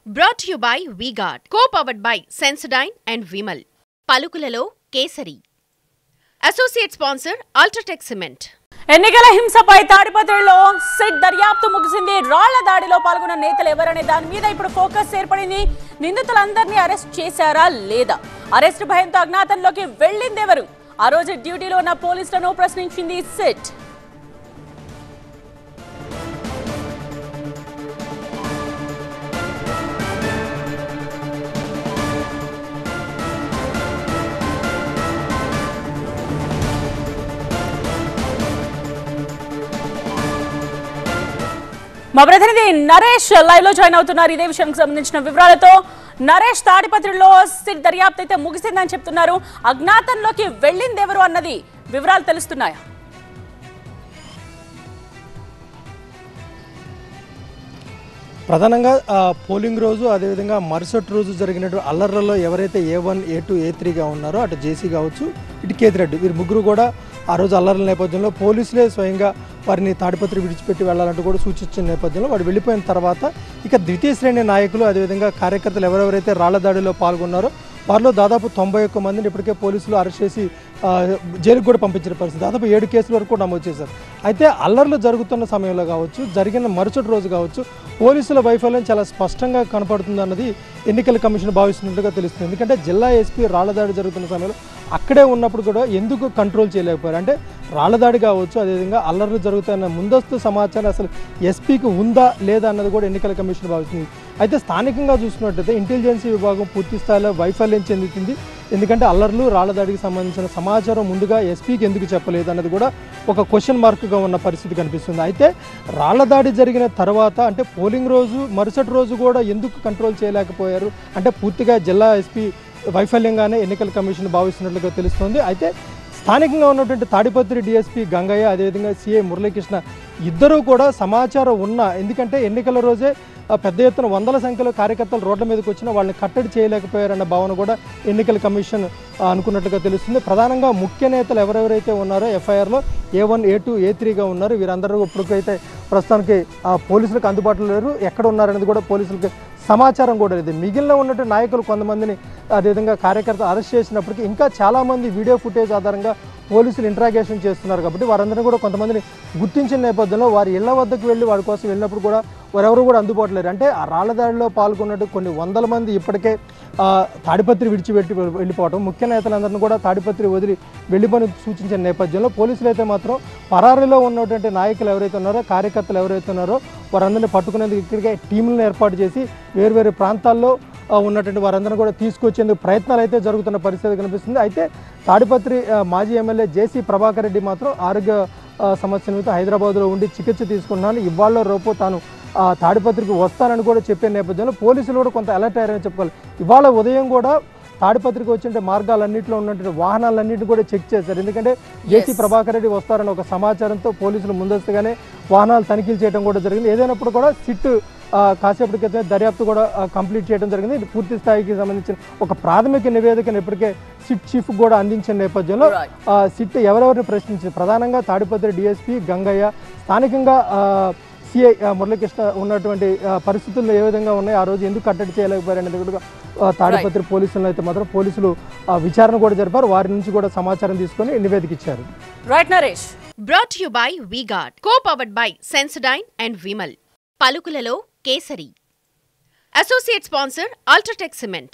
Brought to you by V-Guard, co-powered by Sensodyne and Vimal. పలుకులలో Kesari. Associate sponsor Ultratech Cement. ఎన్నికల హింసపై తాడిపత్రిలో SIT దర్యాప్తు ముగిసింది. రాళ్ల దాడిలో పాల్గొన్న నేతలు ఎవరనే దాని మీద ఇప్పుడు ఫోకస్ ఏర్పడింది. నిందితులందరినీ అరెస్ట్ చేశారా లేదా, అరెస్ట్ భయంతో అజ్ఞాతంలోకి వెళ్ళిందెవరు, ఆ రోజు డ్యూటీలో ఉన్న పోలీసులను ప్రశ్నించింది సిట్. మా ప్రతినిధి నరేష్ లైవ్ లో జాయిన్ అవుతున్నారు ఇదే విషయానికి సంబంధించిన వివరాలతో. నరేష్, తాడిపత్రిలో సిట్ దర్యాప్తు అయితే ముగిసిందని చెప్తున్నారు. అజ్ఞాతంలోకి వెళ్ళిందెవరు అన్నది వివరాలు తెలుస్తున్నాయా? ప్రధానంగా పోలింగ్ రోజు అదేవిధంగా మరుసటి రోజు జరిగినటువంటి అల్లర్లలో ఎవరైతే A1, A2, A3గా ఉన్నారో అటు జేసీ కావచ్చు, ఇటు కేతిరెడ్డి, వీరు ముగ్గురు కూడా ఆ రోజు అల్లర్ల నేపథ్యంలో పోలీసులే స్వయంగా వారిని తాడిపత్రి విడిచిపెట్టి వెళ్లాలంటూ కూడా సూచించిన నేపథ్యంలో వాడు వెళ్ళిపోయిన తర్వాత ఇక ద్వితీయ శ్రేణి నాయకులు అదేవిధంగా కార్యకర్తలు ఎవరెవరైతే రాళ్ల దాడిలో పాల్గొన్నారో వారిలో దాదాపు 91 మందిని ఇప్పటికే పోలీసులు అరెస్ట్ చేసి జైలుకు కూడా పంపించిన పరిస్థితి. దాదాపు 7 కేసుల వరకు నమోదు చేశారు. అయితే అల్లర్లు జరుగుతున్న సమయంలో కావచ్చు, జరిగిన మరుసటి రోజు కావచ్చు, పోలీసుల వైఫల్యం చాలా స్పష్టంగా కనపడుతుంది అన్నది ఎన్నికల కమిషన్ భావిస్తున్నట్టుగా తెలుస్తుంది. ఎందుకంటే జిల్లా ఎస్పీ రాళ్లదాడి జరుగుతున్న సమయంలో అక్కడే ఉన్నప్పుడు కూడా ఎందుకు కంట్రోల్ చేయలేకపోయారు అంటే రాళ్లదాడి కావచ్చు, అదేవిధంగా అల్లర్లు జరుగుతున్న ముందస్తు సమాచారం అసలు ఎస్పీకి ఉందా లేదా అన్నది కూడా ఎన్నికల కమిషన్ భావిస్తుంది. అయితే స్థానికంగా చూసుకున్నట్టయితే ఇంటెలిజెన్సీ విభాగం పూర్తి స్థాయిలో వైఫల్యం చెందుతుంది. ఎందుకంటే అల్లర్లు రాళ్లదాడికి సంబంధించిన సమాచారం ముందుగా ఎస్పీకి ఎందుకు చెప్పలేదు అన్నది కూడా ఒక క్వశ్చన్ మార్క్గా ఉన్న పరిస్థితి కనిపిస్తుంది. అయితే రాళ్లదాడి జరిగిన తర్వాత అంటే పోలింగ్ రోజు మరుసటి రోజు కూడా ఎందుకు కంట్రోల్ చేయలేకపోయారు అంటే పూర్తిగా జిల్లా ఎస్పీ వైఫల్యంగానే ఎన్నికల కమిషన్ భావిస్తున్నట్లుగా తెలుస్తోంది. అయితే స్థానికంగా ఉన్నటువంటి తాడిపత్రి డిఎస్పీ గంగయ్య అదేవిధంగా సిఐ మురళీకృష్ణ ఇద్దరూ కూడా సమాచారం ఉన్నా, ఎందుకంటే ఎన్నికల రోజే పెద్ద ఎత్తున వందల సంఖ్యలో కార్యకర్తలు రోడ్ల మీదకి వచ్చినా వాళ్ళని కట్టడి చేయలేకపోయారన్న భావన కూడా ఎన్నికల కమిషన్ అనుకున్నట్లుగా తెలుస్తుంది. ప్రధానంగా ముఖ్య నేతలు ఎవరెవరైతే ఉన్నారో ఎఫ్ఐఆర్లో A1, A2, A3గా ఉన్నారు, వీరందరూ ఇప్పటికైతే ప్రస్తుతానికి పోలీసులకు అందుబాటులో లేరు. ఎక్కడ ఉన్నారనేది కూడా పోలీసులకి సమాచారం కూడా లేదు. మిగిలిన ఉన్నటువంటి నాయకులు కొంతమందిని అదేవిధంగా కార్యకర్తలు అరెస్ట్ చేసినప్పటికీ ఇంకా చాలామంది వీడియో ఫుటేజ్ ఆధారంగా పోలీసులు ఇంట్రాగేషన్ చేస్తున్నారు. కాబట్టి వారందరినీ కూడా కొంతమందిని గుర్తించిన నేపథ్యంలో వారి ఇళ్ల వద్దకు వెళ్ళి వారి కోసం వెళ్ళినప్పుడు కూడా వారెవరు కూడా అందుబాటులో లేరు. అంటే ఆ రాళ్లదాడిలో పాల్గొన్నట్టు కొన్ని వందల మంది ఇప్పటికే తాడిపత్రి విడిచిపెట్టి వెళ్ళిపోవడం, ముఖ్య నేతలందరినీ కూడా తాడిపత్రి వదిలి వెళ్ళిపోని సూచించిన నేపథ్యంలో పోలీసులు అయితే మాత్రం పరారీలో ఉన్నటువంటి నాయకులు ఎవరైతే ఉన్నారో, కార్యకర్తలు ఎవరైతే ఉన్నారో వారందరినీ పట్టుకునేందుకు ఇక్కడికే టీంలను ఏర్పాటు చేసి వేరువేరు ప్రాంతాల్లో ఉన్నటువంటి వారందరూ కూడా తీసుకొచ్చేందుకు ప్రయత్నాలు అయితే జరుగుతున్న పరిస్థితి కనిపిస్తుంది. అయితే తాడిపత్రి మాజీ ఎమ్మెల్యే జేసీ ప్రభాకర్ రెడ్డి మాత్రం ఆరోగ్య సమస్య నిమిత్తం హైదరాబాద్లో ఉండి చికిత్స తీసుకున్నాను, ఇవాళ రేపు తాను తాడిపత్రికి వస్తానని కూడా చెప్పే నేపథ్యంలో పోలీసులు కూడా కొంత అలర్ట్ అయ్యారని చెప్పుకోవాలి. ఇవాళ ఉదయం కూడా తాడిపత్రికి వచ్చిన మార్గాలన్నింటిలో ఉన్నటువంటి వాహనాలన్నింటినీ కూడా చెక్ చేశారు. ఎందుకంటే జేసీ ప్రభాకర్ రెడ్డి వస్తారని ఒక సమాచారంతో పోలీసులు ముందస్తుగానే వాహనాలు తనిఖీలు చేయడం కూడా జరిగింది. ఏదైనప్పుడు కూడా సిట్ కాసేపటి క్రితమే దర్యాప్తు కూడా కంప్లీట్ చేయడం జరిగింది. పూర్తి స్థాయికి సంబంధించిన ఒక ప్రాథమిక నివేదికను ఇప్పటికే సిట్ చీఫ్ కూడా అందించిన నేపథ్యంలో సిట్ ఎవరెవరిని ప్రశ్నించింది, ప్రధానంగా తాడిపత్రి డిఎస్పీ గంగయ్య, స్థానికంగా సిఐ మురళీకృష్ణ ఉన్నటువంటి పరిస్థితుల్లో ఏ విధంగా ఉన్నాయి, ఆ రోజు ఎందుకు కట్టడి చేయలేకపోయారనేది కూడా తాడిపత్రి పోలీసులను అయితే మాత్రం పోలీసులు విచారణ కూడా జరిపారు. వారి నుంచి కూడా సమాచారం తీసుకొని నివేదిక ఇచ్చారు. Right Naresh. Brought to you by V-Guard, co-powered by Sensodyne and Vimal. పలుకులలో Kesari. Associate sponsor Ultratech Cement.